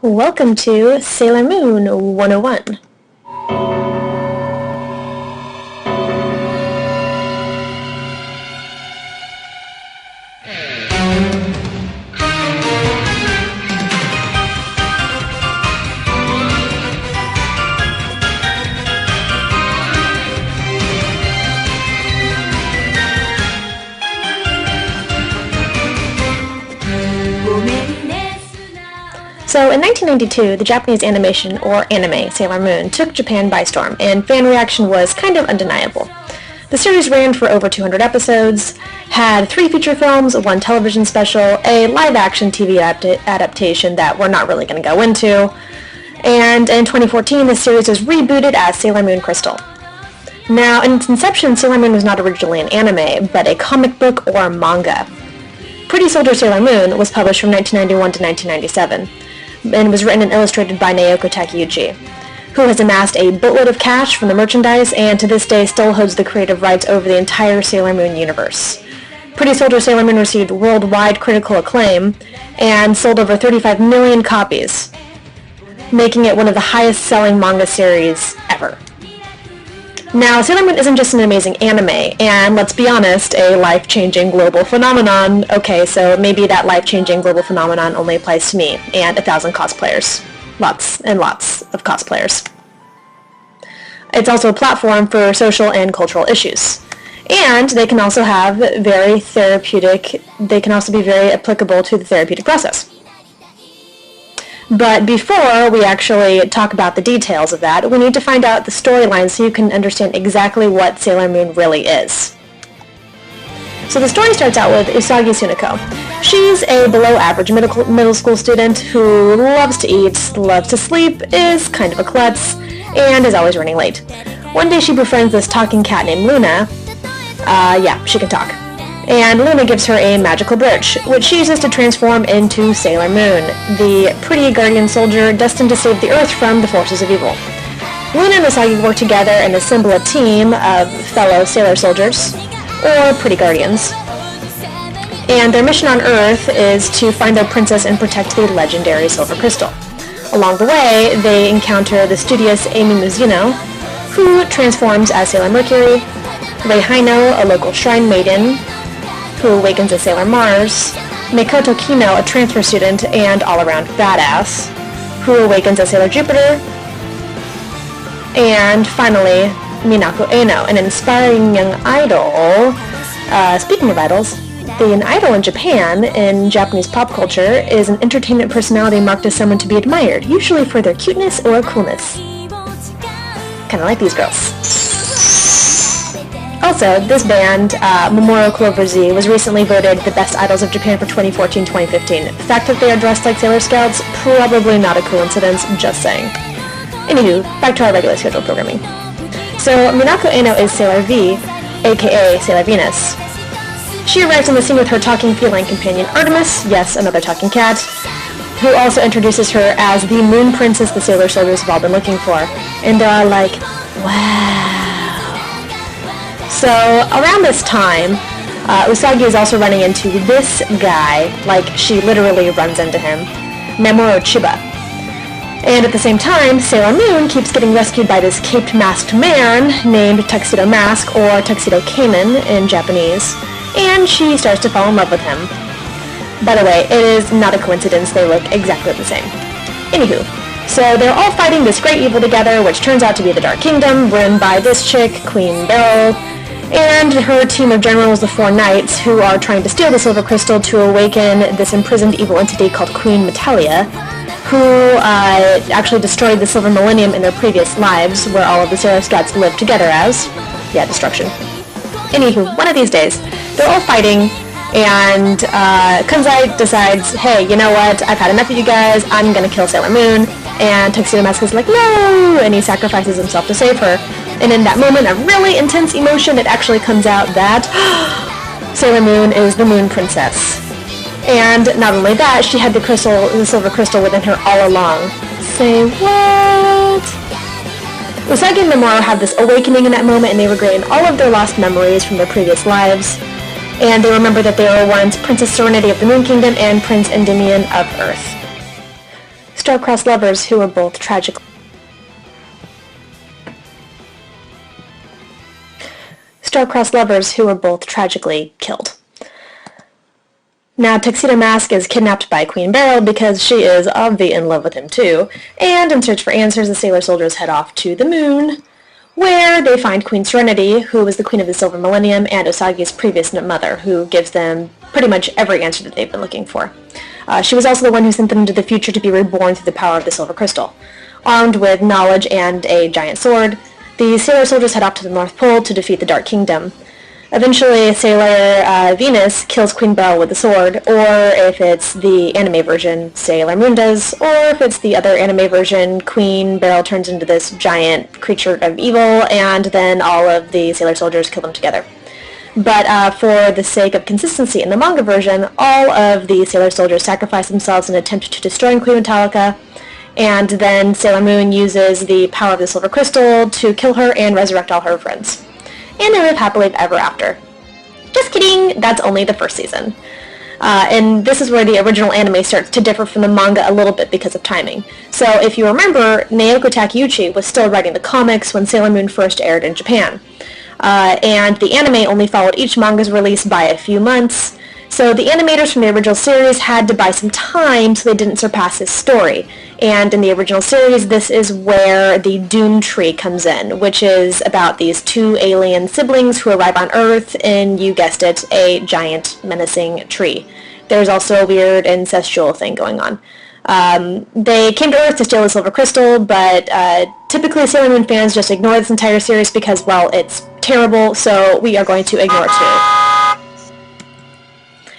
Welcome to Sailor Moon 101. So in 1992, the Japanese animation, or anime, Sailor Moon, took Japan by storm, and fan reaction was kind of undeniable. The series ran for over 200 episodes, had 3 feature films, 1 television special, a live-action TV adaptation that we're not really going to go into, and in 2014, the series was rebooted as Sailor Moon Crystal. Now, in its inception, Sailor Moon was not originally an anime, but a comic book or manga. Pretty Soldier Sailor Moon was published from 1991 to 1997. And was written and illustrated by Naoko Takeuchi, who has amassed a boatload of cash from the merchandise and to this day still holds the creative rights over the entire Sailor Moon universe. Pretty Soldier Sailor Moon received worldwide critical acclaim and sold over 35 million copies, making it one of the highest-selling manga series ever. Now, Sailor Moon isn't just an amazing anime, and let's be honest, a life-changing global phenomenon. Okay, so maybe that life-changing global phenomenon only applies to me and 1,000 cosplayers. Lots and lots of cosplayers. It's also a platform for social and cultural issues. And they can also have they can also be very applicable to the therapeutic process. But before we actually talk about the details of that, we need to find out the storyline so you can understand exactly what Sailor Moon really is. So the story starts out with Usagi Tsuneko. She's a below-average middle school student who loves to eat, loves to sleep, is kind of a klutz, and is always running late. One day she befriends this talking cat named Luna. She can talk. And Luna gives her a magical brooch, which she uses to transform into Sailor Moon, the pretty guardian soldier destined to save the Earth from the forces of evil. Luna and Usagi work together and assemble a team of fellow sailor soldiers, or pretty guardians. And their mission on Earth is to find their princess and protect the legendary Silver Crystal. Along the way, they encounter the studious Amy Mizuno, who transforms as Sailor Mercury, Rei Haino, a local shrine maiden, who awakens as Sailor Mars, Makoto Kino, a transfer student and all-around badass, who awakens as Sailor Jupiter, and finally, Minako Eno, an inspiring young idol. Speaking of idols, an idol in Japan, in Japanese pop culture, is an entertainment personality marked as someone to be admired, usually for their cuteness or coolness. Kinda like these girls. Also, this band, Memorial Clover Z, was recently voted the best idols of Japan for 2014-2015. The fact that they are dressed like Sailor Scouts, probably not a coincidence, just saying. Anywho, back to our regular scheduled programming. So, Minako Eno is Sailor V, aka Sailor Venus. She arrives on the scene with her talking feline companion Artemis, yes, another talking cat, who also introduces her as the Moon Princess the Sailor Soldiers have all been looking for. And they're all like, wow. So, around this time, Usagi is also running into this guy, like she literally runs into him, Mamoru Chiba. And at the same time, Sailor Moon keeps getting rescued by this caped masked man named Tuxedo Mask, or Tuxedo Kamen in Japanese, and she starts to fall in love with him. By the way, it is not a coincidence they look exactly the same. Anywho, so they're all fighting this great evil together, which turns out to be the Dark Kingdom, run by this chick, Queen Beryl, and her team of generals, the Four Knights, who are trying to steal the Silver Crystal to awaken this imprisoned evil entity called Queen Metalia, who actually destroyed the Silver Millennium in their previous lives, where all of the Sailor Scouts lived together as. Yeah, destruction. Anywho, one of these days, they're all fighting, and Kunzai decides, hey, you know what, I've had enough of you guys, I'm gonna kill Sailor Moon, and Tuxedo Mask is like, no, and he sacrifices himself to save her. And in that moment of really intense emotion, it actually comes out that Sailor Moon is the Moon Princess. And not only that, she had the Silver Crystal within her all along. Say what? Usagi and Mamoru have this awakening in that moment, and they regain all of their lost memories from their previous lives. And they remember that they were once Princess Serenity of the Moon Kingdom and Prince Endymion of Earth. Star-crossed lovers who were both tragically killed. Now, Tuxedo Mask is kidnapped by Queen Beryl because she is obviously in love with him too, and in search for answers, the Sailor Soldiers head off to the moon, where they find Queen Serenity, who was the Queen of the Silver Millennium, and Usagi's previous mother, who gives them pretty much every answer that they've been looking for. She was also the one who sent them into the future to be reborn through the power of the Silver Crystal. Armed with knowledge and a giant sword, the Sailor Soldiers head off to the North Pole to defeat the Dark Kingdom. Eventually, Sailor Venus kills Queen Beryl with the sword, or if it's the anime version, Sailor Moon does, or if it's the other anime version, Queen Beryl turns into this giant creature of evil, and then all of the Sailor Soldiers kill them together. But for the sake of consistency in the manga version, all of the Sailor Soldiers sacrifice themselves in an attempt to destroy Queen Metallica, and then Sailor Moon uses the power of the Silver Crystal to kill her and resurrect all her friends. And they live happily ever after. Just kidding, that's only the first season. And this is where the original anime starts to differ from the manga a little bit because of timing. So if you remember, Naoko Takeuchi was still writing the comics when Sailor Moon first aired in Japan. And the anime only followed each manga's release by a few months, so the animators from the original series had to buy some time so they didn't surpass this story. And in the original series, this is where the Dune Tree comes in, which is about these two alien siblings who arrive on Earth in, you guessed it, a giant menacing tree. There's also a weird incestual thing going on. They came to Earth to steal the Silver Crystal, but typically Sailor Moon fans just ignore this entire series because, well, it's terrible, so we are going to ignore it too.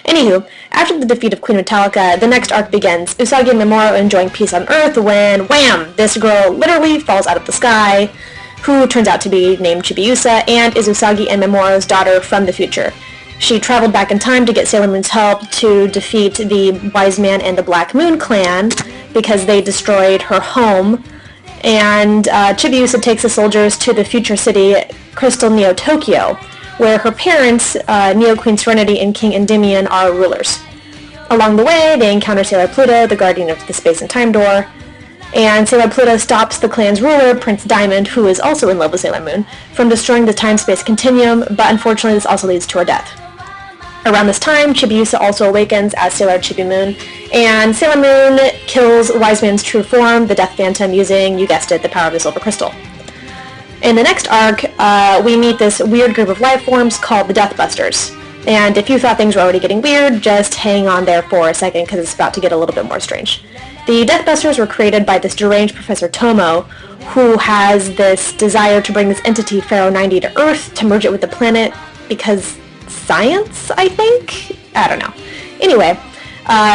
Anywho, after the defeat of Queen Metallica, the next arc begins, Usagi and Mamoru enjoying peace on Earth when, wham, this girl literally falls out of the sky, who turns out to be named Chibiusa, and is Usagi and Mamoru's daughter from the future. She traveled back in time to get Sailor Moon's help to defeat the Wise Man and the Black Moon clan because they destroyed her home, and Chibiusa takes the soldiers to the future city Crystal Neo Tokyo, where her parents, Neo Queen Serenity and King Endymion, are rulers. Along the way, they encounter Sailor Pluto, the guardian of the space and time door, and Sailor Pluto stops the clan's ruler, Prince Diamond, who is also in love with Sailor Moon, from destroying the time-space continuum, but unfortunately this also leads to her death. Around this time, Chibiusa also awakens as Sailor Chibi Moon, and Sailor Moon kills Wise Man's true form, the Death Phantom, using, you guessed it, the power of the Silver Crystal. In the next arc, we meet this weird group of life forms called the Deathbusters. And if you thought things were already getting weird, just hang on there for a second because it's about to get a little bit more strange. The Deathbusters were created by this deranged Professor Tomo, who has this desire to bring this entity, Pharaoh 90, to Earth to merge it with the planet because science, I think? I don't know. Anyway,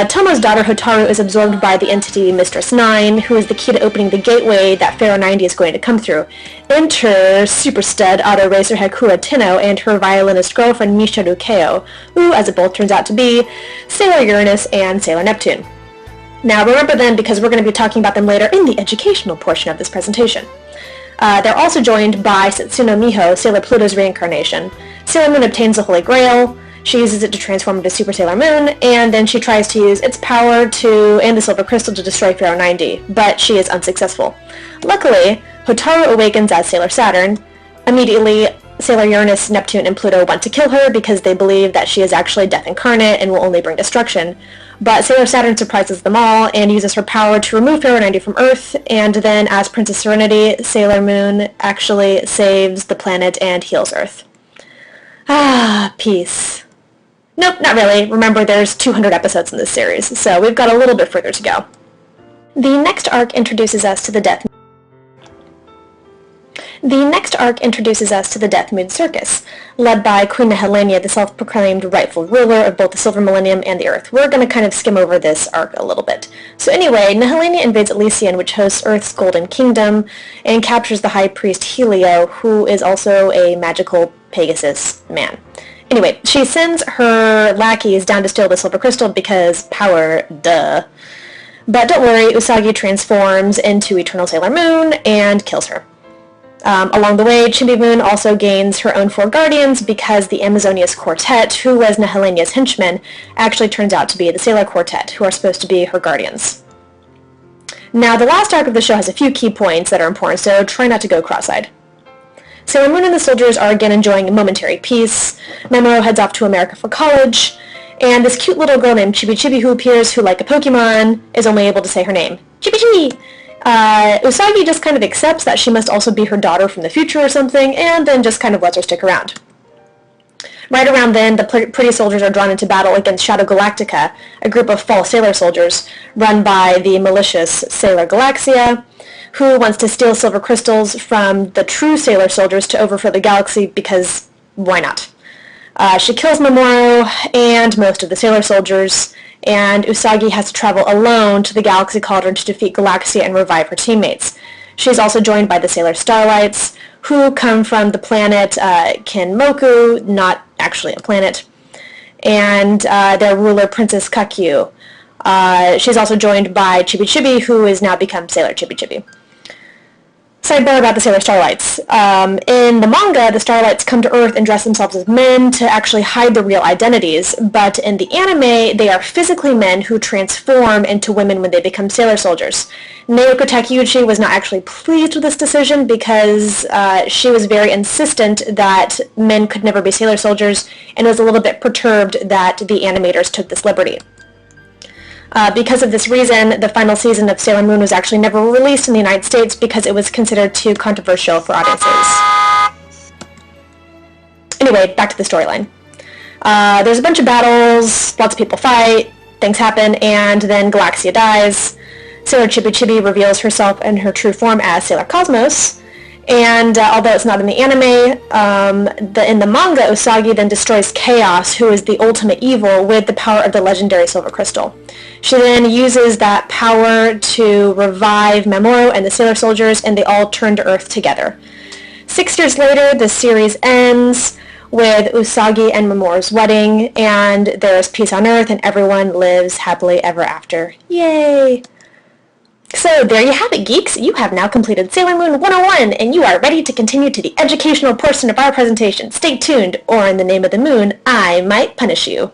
Tomo's daughter Hotaru is absorbed by the entity Mistress 9, who is the key to opening the gateway that Pharaoh 90 is going to come through. Enter super stud auto racer Hekura Tenno and her violinist girlfriend Misharu Keo, who, as it both turns out to be, Sailor Uranus and Sailor Neptune. Now remember them because we're going to be talking about them later in the educational portion of this presentation. They're also joined by Setsuno Miho, Sailor Pluto's reincarnation. Sailor Moon obtains the Holy Grail. She uses it to transform into Super Sailor Moon, and then she tries to use its power and the Silver Crystal to destroy Pharaoh 90, but she is unsuccessful. Luckily, Hotaru awakens as Sailor Saturn. Immediately, Sailor Uranus, Neptune, and Pluto want to kill her because they believe that she is actually Death incarnate and will only bring destruction. But Sailor Saturn surprises them all and uses her power to remove Pharaoh 90 from Earth, and then as Princess Serenity, Sailor Moon actually saves the planet and heals Earth. Ah, peace. Nope, not really. Remember, there's 200 episodes in this series, so we've got a little bit further to go. The next arc introduces us to the Death Moon Circus, led by Queen Helenia, the self-proclaimed rightful ruler of both the Silver Millennium and the Earth. We're going to kind of skim over this arc a little bit. So anyway, Nehelenia invades Elysian, which hosts Earth's Golden Kingdom, and captures the High Priest Helio, who is also a magical Pegasus man. Anyway, she sends her lackeys down to steal the Silver Crystal because power, duh. But don't worry, Usagi transforms into Eternal Sailor Moon and kills her. Along the way, Chibi Moon also gains her own 4 guardians because the Amazonias Quartet, who was Nehelenia's henchmen, actually turns out to be the Sailor Quartet, who are supposed to be her guardians. Now, the last arc of the show has a few key points that are important, so try not to go cross-eyed. Sailor Moon and the soldiers are again enjoying momentary peace. Mamoru heads off to America for college, and this cute little girl named Chibi Chibi who appears, who, like a Pokemon, is only able to say her name. Chibi Chibi! Usagi just kind of accepts that she must also be her daughter from the future or something, and then just kind of lets her stick around. Right around then, the pretty soldiers are drawn into battle against Shadow Galactica, a group of false sailor soldiers run by the malicious Sailor Galaxia, who wants to steal silver crystals from the true sailor soldiers to overthrow the galaxy because why not? She kills Mamoru and most of the sailor soldiers, and Usagi has to travel alone to the Galaxy Cauldron to defeat Galaxia and revive her teammates. She's also joined by the Sailor Starlights, who come from the planet Kinmoku, not actually a planet, and their ruler, Princess Kakyu. She's also joined by Chibi Chibi, who has now become Sailor Chibi Chibi. Sidebar about the Sailor Starlights. In the manga, the Starlights come to Earth and dress themselves as men to actually hide their real identities, but in the anime, they are physically men who transform into women when they become sailor soldiers. Naoko Takeuchi was not actually pleased with this decision because she was very insistent that men could never be sailor soldiers and was a little bit perturbed that the animators took this liberty. Because of this reason, the final season of Sailor Moon was actually never released in the United States because it was considered too controversial for audiences. Anyway, back to the storyline. There's a bunch of battles, lots of people fight, things happen, and then Galaxia dies. Sailor Chibi Chibi reveals herself in her true form as Sailor Cosmos, and although it's not in the anime, in the manga, Usagi then destroys Chaos, who is the ultimate evil, with the power of the legendary Silver Crystal. She then uses that power to revive Mamoru and the Sailor Soldiers, and they all turn to Earth together. 6 years later, the series ends with Usagi and Mamoru's wedding, and there is peace on Earth, and everyone lives happily ever after. Yay! So there you have it, geeks. You have now completed Sailor Moon 101, and you are ready to continue to the educational portion of our presentation. Stay tuned, or in the name of the moon, I might punish you.